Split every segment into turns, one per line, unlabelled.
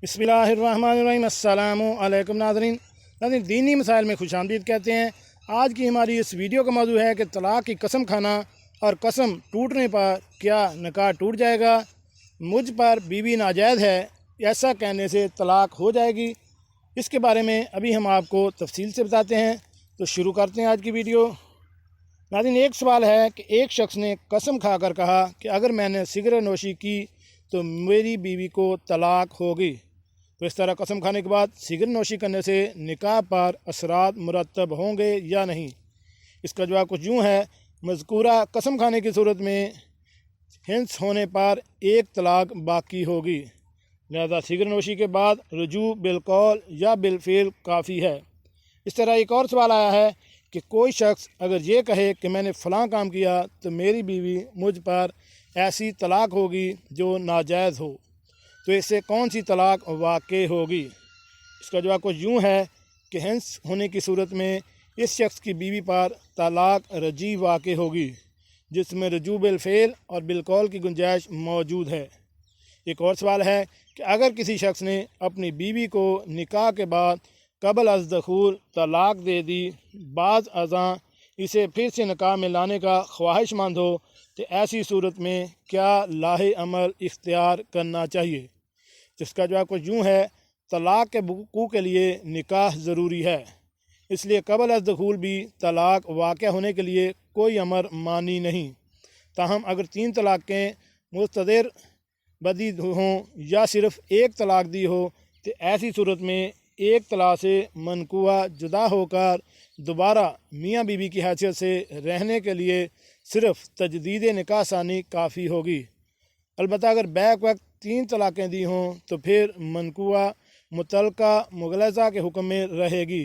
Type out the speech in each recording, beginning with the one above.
बिस्मिल्लाहिर्रहमानिर्रहीम। अस्सलामु अलैकुम नाज़रीन। दीनी मसाइल में खुशामदीद कहते हैं। आज की हमारी इस वीडियो का मौजू है कि तलाक़ की कसम खाना और कसम टूटने पर क्या निकाह टूट जाएगा। मुझ पर बीवी नाजायज़ है, ऐसा कहने से तलाक़ हो जाएगी। इसके बारे में अभी हम आपको तफसील से बताते हैं। तो शुरू करते हैं आज की वीडियो। नाज़रीन, एक सवाल है कि एक शख्स ने कसम खाकर कहा कि अगर मैंने सिगरेट नोशी की तो मेरी बीवी को तलाक़ होगी। तो इस तरह कसम खाने के बाद सिगरेट नोशी करने से निकाह पर असरात मुरतब होंगे या नहीं। इसका जवाब कुछ यूँ है। मज़कूरा कसम खाने की सूरत में हिंस होने पर एक तलाक़ बाकी होगी, लिहाजा सिगरेट नोशी के बाद रुजू बिलकौल या बिलफ़िल काफ़ी है। इस तरह एक और सवाल आया है कि कोई शख्स अगर ये कहे कि मैंने फ़लाँ काम किया तो मेरी बीवी मुझ पर ऐसी तलाक़ होगी जो नाजायज़ हो, तो इससे कौन सी तलाक़ वाक़ई होगी। इसका जवाब कुछ यूँ है कि हिंस होने की सूरत में इस शख्स की बीवी पर तलाक़ रजी वाक़ई होगी, जिसमें रुजू बिलफ़िल और बिलकौल की गुंजाइश मौजूद है। एक और सवाल है कि अगर किसी शख्स ने अपनी बीवी को निकाह के बाद कबल अज़ दख़ूल तलाक़ दे दी, बाज़ अज़ां इसे फिर से निकाह में लाने का ख्वाहिशमंद हो, तो ऐसी सूरत में क्या लाहे अमल इख्तियार करना चाहिए। जिसका जवाब कुछ यूँ है। तलाक़ के वक़ूअ के लिए निकाह ज़रूरी है, इसलिए कबल अज़ दख़ूल भी तलाक़ वाक़या होने के लिए कोई अमर मानी नहीं। ताहम अगर 3 तलाक़ें मुस्तदर बदी हों या सिर्फ़ एक तलाक़ दी हो, तो ऐसी सूरत में एक तलाक़ से मनकुआ जुदा होकर दोबारा मियाँ बीवी की हैसियत से रहने के लिए सिर्फ़ तजदीद निकाह सानी काफ़ी होगी। अलबत्ता अगर बैक वक्त 3 तलाक़ें दी हों तो फिर मनकुआ मुतलका मुगलज़ा के हुक्म में रहेगी।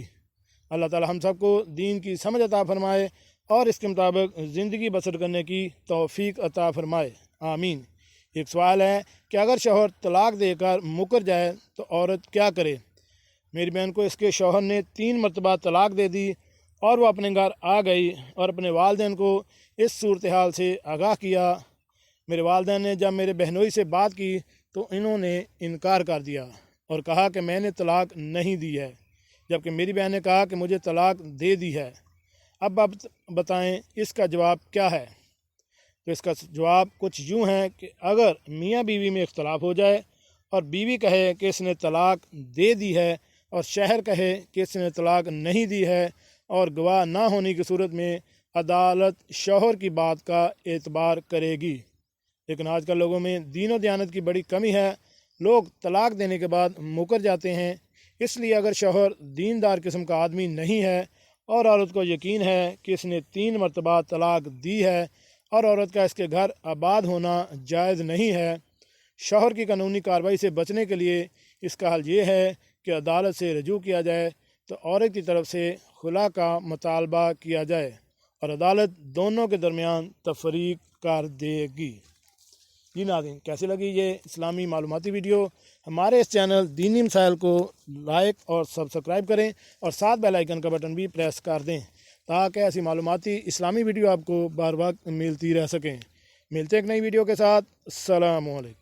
अल्लाह ताला हम सबको दीन की समझ अता फ़रमाए और इसके मुताबिक ज़िंदगी बसर करने की तौफ़ीक अता फ़रमाए, आमीन। एक सवाल है कि अगर शौहर तलाक़ देकर मुकर जाए तो औरत क्या करे। मेरी बहन को इसके शौहर ने 3 मरतबा तलाक़ दे दी और वह अपने घर आ गई और अपने वालिदैन को इस सूरत हाल से आगाह किया। मेरे वालिदैन ने जब मेरे बहनोई से बात की तो इन्होंने इनकार कर दिया और कहा कि मैंने तलाक़ नहीं दी है, जबकि मेरी बहन ने कहा कि मुझे तलाक़ दे दी है। अब आप बताएं इसका जवाब क्या है। तो इसका जवाब कुछ यूँ है कि अगर मियाँ बीवी में इख्तलाफ हो जाए और बीवी कहे कि इसने तलाक़ दे दी है और शहर कहे कि इसने तलाक़ नहीं दी है और गवाह ना होने की सूरत में अदालत शौहर की बात का एतबार करेगी। लेकिन आजकल लोगों में दीन और दयानत की बड़ी कमी है। लोग तलाक़ देने के बाद मुकर जाते हैं। इसलिए अगर शौहर दीनदार किस्म का आदमी नहीं है और औरत को यकीन है कि इसने 3 मरतबा तलाक़ दी है और औरत का इसके घर आबाद होना जायज़ नहीं है, शौहर की कानूनी कार्रवाई से बचने के लिए इसका हल ये है कि अदालत से रजू किया जाए तो औरत की तरफ से खुला का मुतालबा किया जाए और अदालत दोनों के दरमियान तफरीक कर देगी। जी नाज़रीन, कैसी लगी ये इस्लामी मालूमाती वीडियो। हमारे इस चैनल दीनी मसाइल को लाइक और सब्सक्राइब करें और साथ बेल आइकन का बटन भी प्रेस कर दें ताकि ऐसी मालूमाती इस्लामी वीडियो आपको बार बार मिलती रह सकें। मिलते एक नई वीडियो के साथ। अस्सलामु अलैकुम।